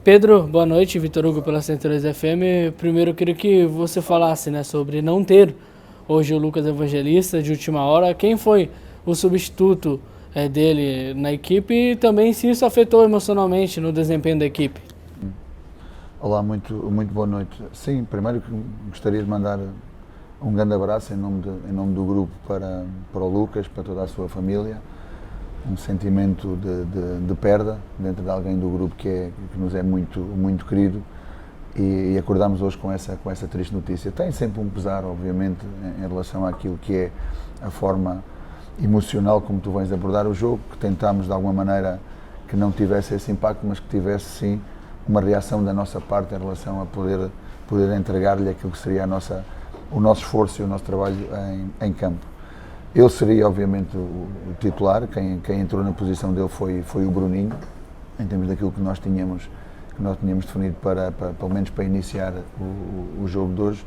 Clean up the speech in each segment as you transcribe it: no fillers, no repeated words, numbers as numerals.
Pedro, boa noite, Vitor Hugo pela 103 FM. Primeiro eu queria que você falasse, né, sobre não ter hoje o Lucas Evangelista de última hora. Quem foi o substituto dele na equipe e também se isso afetou emocionalmente no desempenho da equipe? Olá, muito boa noite. Sim, primeiro gostaria de mandar um grande abraço em nome do grupo para o Lucas, para toda a sua família. Um sentimento de perda dentro de alguém do grupo que nos é muito querido, e acordamos hoje com essa triste notícia. Tem sempre um pesar, obviamente, em relação àquilo que é a forma emocional como tu vens abordar o jogo, que tentámos de alguma maneira que não tivesse esse impacto, mas que tivesse sim uma reação da nossa parte em relação a poder entregar-lhe aquilo que seria o nosso esforço e o nosso trabalho em campo. Ele seria, obviamente, o titular. Quem entrou na posição dele foi o Bruninho, em termos daquilo que nós tínhamos definido pelo menos para iniciar o jogo de hoje.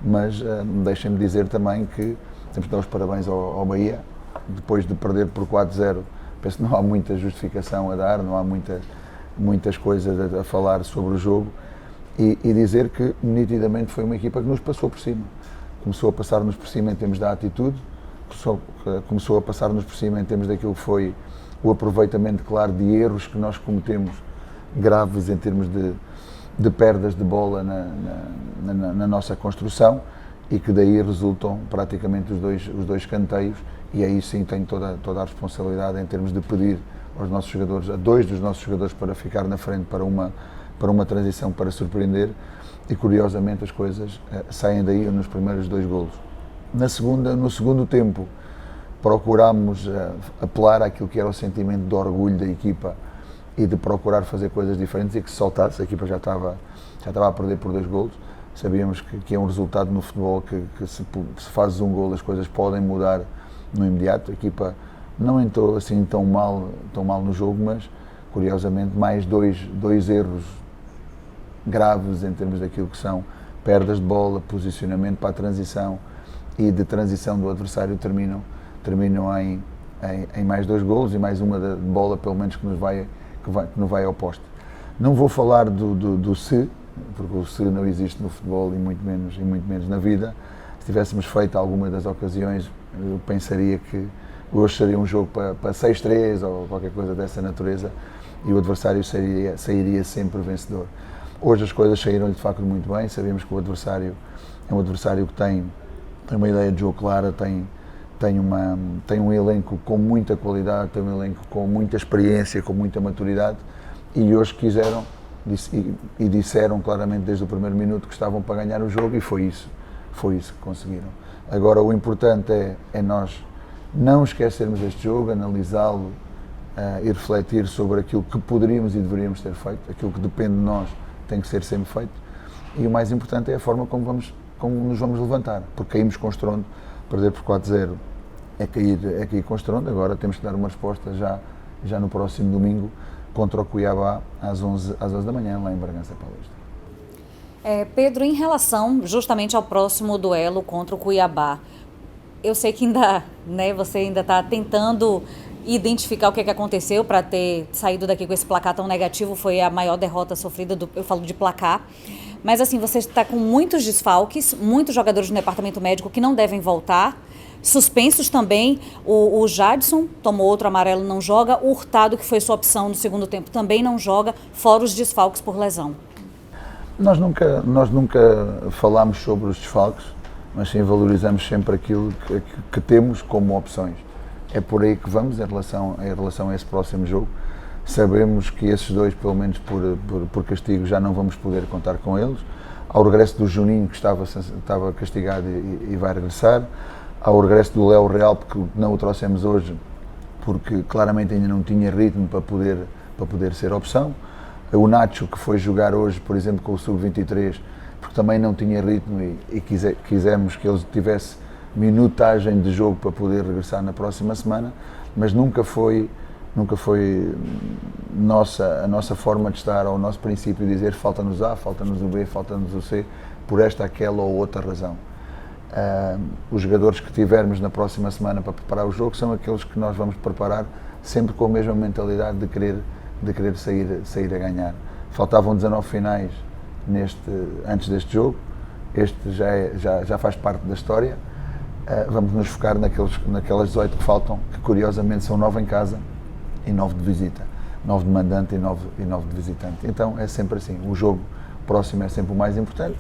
Mas deixem-me dizer também que temos de dar os parabéns ao Bahia, depois de perder por 4-0. Penso que não há muita justificação a dar, não há muitas coisas a falar sobre o jogo, e dizer que nitidamente foi uma equipa que nos passou por cima. Começou a passar-nos por cima em termos da atitude, começou a passar-nos por cima em termos daquilo que foi o aproveitamento claro de erros que nós cometemos, graves em termos de perdas de bola na nossa construção, e que daí resultam praticamente os dois escanteios, e aí sim tenho toda a responsabilidade em termos de pedir aos nossos jogadores, a dois dos nossos jogadores, para ficar na frente para uma transição para surpreender, e curiosamente as coisas saem daí nos primeiros 2 golos. No segundo tempo, procurámos apelar àquilo que era o sentimento de orgulho da equipa e de procurar fazer coisas diferentes, e que se soltasse. A equipa já estava a perder por 2 golos. Sabíamos que é um resultado no futebol que se fazes um golo as coisas podem mudar no imediato. A equipa não entrou assim tão mal no jogo, mas curiosamente mais dois erros graves em termos daquilo que são perdas de bola, posicionamento para a transição e de transição do adversário terminam em mais 2 golos e mais uma de bola, pelo menos, que nos vai ao poste. Não vou falar do se, porque o se não existe no futebol e muito menos na vida. Se tivéssemos feito alguma das ocasiões, eu pensaria que hoje seria um jogo para 6-3 ou qualquer coisa dessa natureza, e o adversário sairia sempre vencedor. Hoje as coisas saíram-lhe de facto muito bem. Sabemos que o adversário é um adversário que tem uma ideia de jogo clara, tem um elenco com muita qualidade, tem um elenco com muita experiência, com muita maturidade, e hoje quiseram e disseram claramente desde o primeiro minuto que estavam para ganhar o jogo, e foi isso que conseguiram. Agora o importante é nós não esquecermos este jogo, analisá-lo e refletir sobre aquilo que poderíamos e deveríamos ter feito. Aquilo que depende de nós tem que ser sempre feito, e o mais importante é a forma como nos vamos levantar, porque caímos com estrondo. Perder por 4-0 é cair com estrondo. Agora temos que dar uma resposta já no próximo domingo contra o Cuiabá às 11 da manhã, lá em Bragança Paulista. Pedro, em relação justamente ao próximo duelo contra o Cuiabá, eu sei que você ainda está tentando identificar o que aconteceu para ter saído daqui com esse placar tão negativo. Foi a maior derrota sofrida, eu falo de placar. Mas assim, você está com muitos desfalques, muitos jogadores do departamento médico que não devem voltar, suspensos também. O Jadson tomou outro amarelo, não joga. O Hurtado, que foi sua opção no segundo tempo, também não joga, fora os desfalques por lesão. Nós nunca falámos sobre os desfalques, mas sim valorizamos sempre aquilo que temos como opções. É por aí que vamos em relação a esse próximo jogo. Sabemos que esses dois, pelo menos por castigo, já não vamos poder contar com eles. Ao regresso do Juninho, que estava castigado e vai regressar. Ao regresso do Léo Real, porque não o trouxemos hoje, porque claramente ainda não tinha ritmo para poder ser opção. O Nacho, que foi jogar hoje, por exemplo, com o Sub-23, porque também não tinha ritmo e quisemos que ele tivesse minutagem de jogo para poder regressar na próxima semana, mas nunca foi a nossa forma de estar, ou o nosso princípio de dizer falta-nos A, falta-nos o B, falta-nos o C, por esta, aquela ou outra razão. Os jogadores que tivermos na próxima semana para preparar o jogo são aqueles que nós vamos preparar sempre com a mesma mentalidade de querer sair a ganhar. faltavam 19 finais antes deste jogo, este já faz parte da história. Vamos nos focar naquelas 18 que faltam, que curiosamente são 9 em casa e 9 de visita, 9 de mandante e 9 de visitante. Então é sempre assim, o jogo próximo é sempre o mais importante.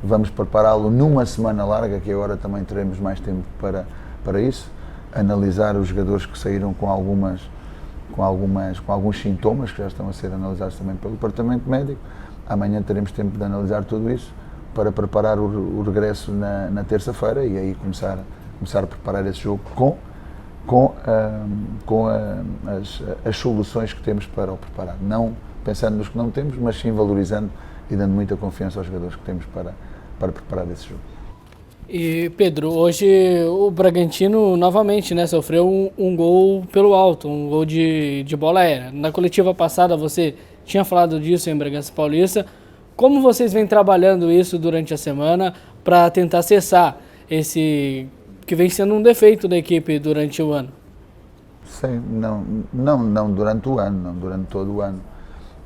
Vamos prepará-lo numa semana larga, que agora também teremos mais tempo para isso, analisar os jogadores que saíram com alguns sintomas que já estão a ser analisados também pelo departamento médico. Amanhã teremos tempo de analisar tudo isso para preparar o regresso na terça-feira e aí começar a preparar esse jogo com as soluções que temos para o preparar. Não pensando nos que não temos, mas sim valorizando e dando muita confiança aos jogadores que temos para preparar esse jogo. E Pedro, hoje o Bragantino novamente, né, sofreu um gol pelo alto, um gol de bola aérea. Na coletiva passada você tinha falado disso em Bragança Paulista. Como vocês vêm trabalhando isso durante a semana para tentar cessar esse que vem sendo um defeito da equipe durante o ano? Sim, não durante o ano, não durante todo o ano.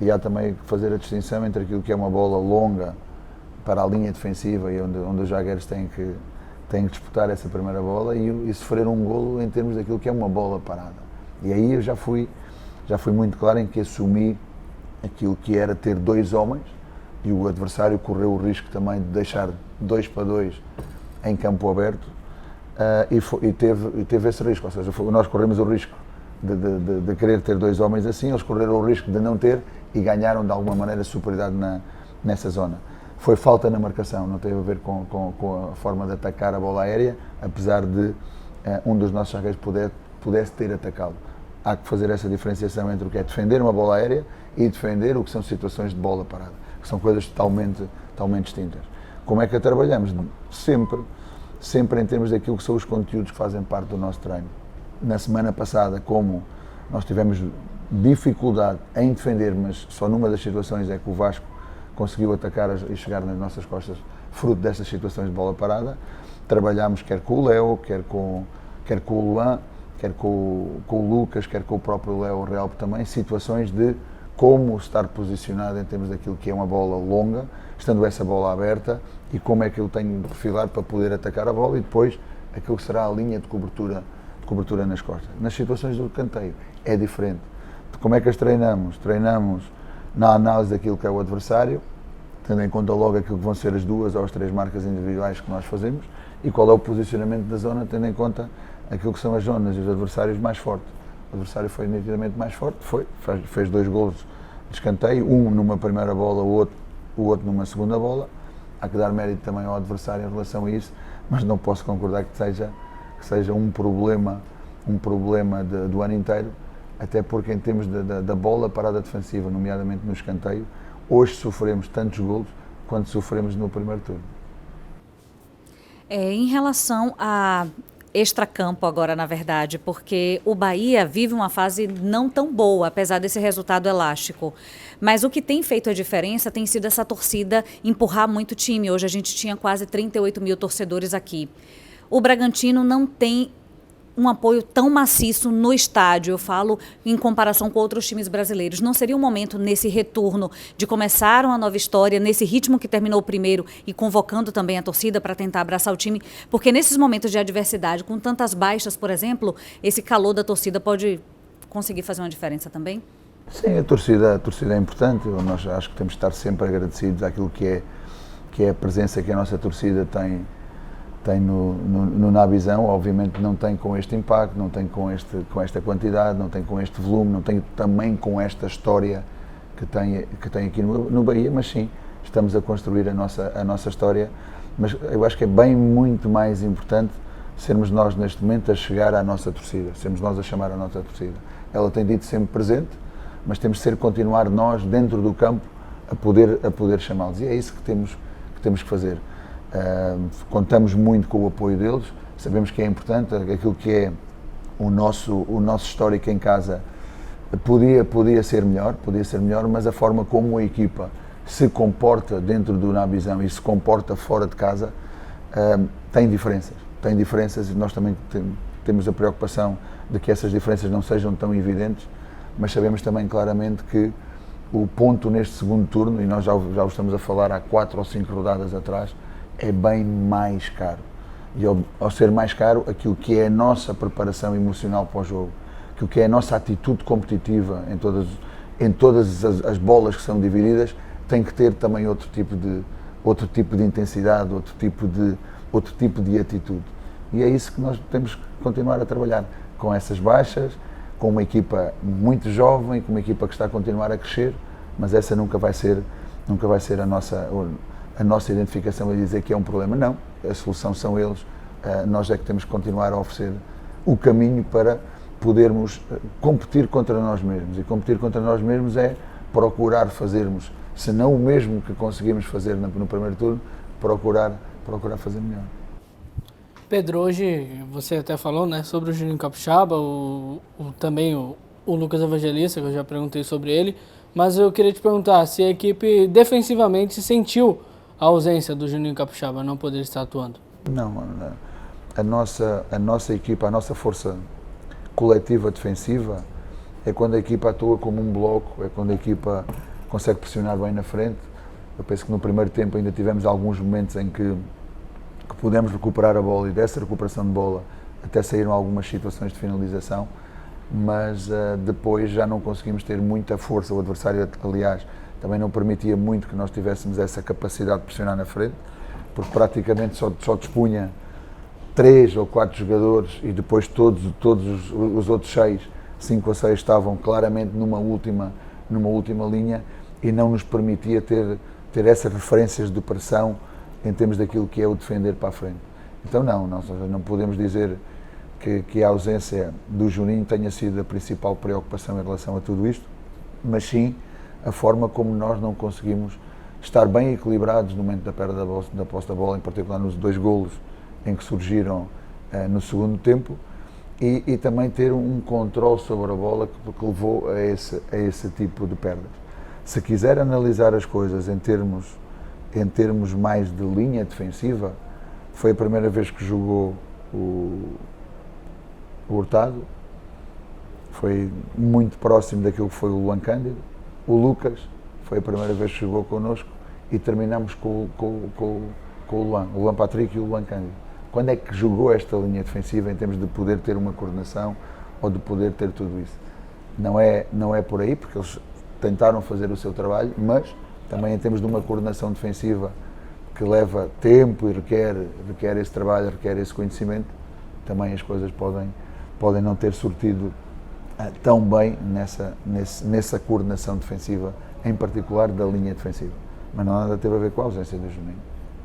E há também que fazer a distinção entre aquilo que é uma bola longa para a linha defensiva e onde os zagueiros têm que disputar essa primeira bola e sofrer um golo em termos daquilo que é uma bola parada. E aí eu já fui muito claro em que assumi aquilo que era ter 2 homens e o adversário correu o risco também de deixar 2-2 em campo aberto e teve esse risco, ou seja, nós corremos o risco de querer ter 2 homens assim, eles correram o risco de não ter e ganharam de alguma maneira superioridade nessa zona. Foi falta na marcação, não teve a ver com a forma de atacar a bola aérea, apesar de um dos nossos zagueiros pudesse ter atacado. Há que fazer essa diferenciação entre o que é defender uma bola aérea e defender o que são situações de bola parada, que são coisas totalmente distintas. Como é que a trabalhamos? Sempre em termos daquilo que são os conteúdos que fazem parte do nosso treino. Na semana passada, como nós tivemos dificuldade em defender, mas só numa das situações é que o Vasco conseguiu atacar e chegar nas nossas costas, fruto dessas situações de bola parada, trabalhámos quer com o Léo, quer com o Luan, quer com o Lucas, quer com o próprio Léo Real também, situações de como estar posicionado em termos daquilo que é uma bola longa, estando essa bola aberta, e como é que eu tenho de perfilar para poder atacar a bola e depois aquilo que será a linha de cobertura nas costas. Nas situações do canteio é diferente. Como é que as treinamos? Treinamos na análise daquilo que é o adversário, tendo em conta logo aquilo que vão ser as 2 ou as 3 marcas individuais que nós fazemos e qual é o posicionamento da zona, tendo em conta aquilo que são as zonas e os adversários mais fortes. O adversário foi nitidamente mais forte, fez 2 golos de escanteio, um numa primeira bola, o outro numa segunda bola. Há que dar mérito também ao adversário em relação a isso, mas não posso concordar que seja um problema do ano inteiro, até porque em termos da bola parada defensiva, nomeadamente no escanteio, hoje sofremos tantos golos quanto sofremos no primeiro turno. Em relação a extracampo agora, na verdade, porque o Bahia vive uma fase não tão boa, apesar desse resultado elástico. Mas o que tem feito a diferença tem sido essa torcida empurrar muito o time. Hoje a gente tinha quase 38 mil torcedores aqui. O Bragantino não tem um apoio tão maciço no estádio, eu falo em comparação com outros times brasileiros. Não seria um momento nesse retorno de começar uma nova história, nesse ritmo que terminou o primeiro e convocando também a torcida para tentar abraçar o time? Porque nesses momentos de adversidade, com tantas baixas, por exemplo, esse calor da torcida pode conseguir fazer uma diferença também? Sim, a torcida é importante. Nós acho que temos de estar sempre agradecidos àquilo que é a presença que a nossa torcida tem no Nabizão. Obviamente não tem com este impacto, não tem com esta quantidade, não tem com este volume, não tem também com esta história que tem aqui no Bahia, mas sim, estamos a construir a nossa história. Mas eu acho que é bem muito mais importante sermos nós neste momento a chegar à nossa torcida, sermos nós a chamar a nossa torcida. Ela tem dito sempre presente, mas temos de continuar nós dentro do campo a poder chamá-los, e é isso que temos que fazer. Contamos muito com o apoio deles, sabemos que é importante, aquilo que é o nosso histórico em casa podia ser melhor, mas a forma como a equipa se comporta dentro do Nabizão e se comporta fora de casa tem diferenças e nós também temos a preocupação de que essas diferenças não sejam tão evidentes, mas sabemos também claramente que o ponto neste segundo turno, e nós já o estamos a falar há 4 ou 5 rodadas atrás, é bem mais caro. E ao ser mais caro, aquilo que é a nossa preparação emocional para o jogo, aquilo que é a nossa atitude competitiva em todas as bolas que são divididas, tem que ter também outro tipo de intensidade, outro tipo de atitude. E é isso que nós temos que continuar a trabalhar, com essas baixas, com uma equipa muito jovem, com uma equipa que está a continuar a crescer, mas essa nunca vai ser a nossa identificação a dizer que é um problema. Não, a solução são eles, nós é que temos que continuar a oferecer o caminho para podermos competir contra nós mesmos, e competir contra nós mesmos é procurar fazermos, se não o mesmo que conseguimos fazer no primeiro turno, procurar fazer melhor. Pedro, hoje você até falou, né, sobre o Juninho Capixaba, também o Lucas Evangelista, que eu já perguntei sobre ele, mas eu queria te perguntar se a equipe defensivamente sentiu a ausência do Juninho Capixaba, não poder estar atuando. Não, a nossa equipa, a nossa força coletiva defensiva é quando a equipa atua como um bloco, é quando a equipa consegue pressionar bem na frente. Eu penso que no primeiro tempo ainda tivemos alguns momentos em que pudemos recuperar a bola, e dessa recuperação de bola até saíram algumas situações de finalização, mas depois já não conseguimos ter muita força. O adversário, aliás, também não permitia muito que nós tivéssemos essa capacidade de pressionar na frente, porque praticamente só dispunha 3 ou 4 jogadores, e depois todos os outros 5 ou 6 estavam claramente numa última linha, e não nos permitia ter essas referências de pressão em termos daquilo que é o defender para a frente. Então nós não podemos dizer que a ausência do Juninho tenha sido a principal preocupação em relação a tudo isto, mas sim a forma como nós não conseguimos estar bem equilibrados no momento da perda da posse da bola, em particular nos 2 golos em que surgiram no segundo tempo, e também ter um controle sobre a bola que levou a esse tipo de perdas. Se quiser analisar as coisas em termos mais de linha defensiva, foi a primeira vez que jogou o Hurtado, foi muito próximo daquilo que foi o Luan Cândido. O Lucas foi a primeira vez que jogou connosco, e terminamos com o Luan Patrick e o Luan Cândido. Quando é que jogou esta linha defensiva em termos de poder ter uma coordenação ou de poder ter tudo isso? Não é por aí, porque eles tentaram fazer o seu trabalho, mas também em termos de uma coordenação defensiva que leva tempo e requer esse trabalho, requer esse conhecimento, também as coisas podem não ter surtido tão bem nessa coordenação defensiva, em particular da linha defensiva. Mas não nada teve a ver com a ausência do Juninho.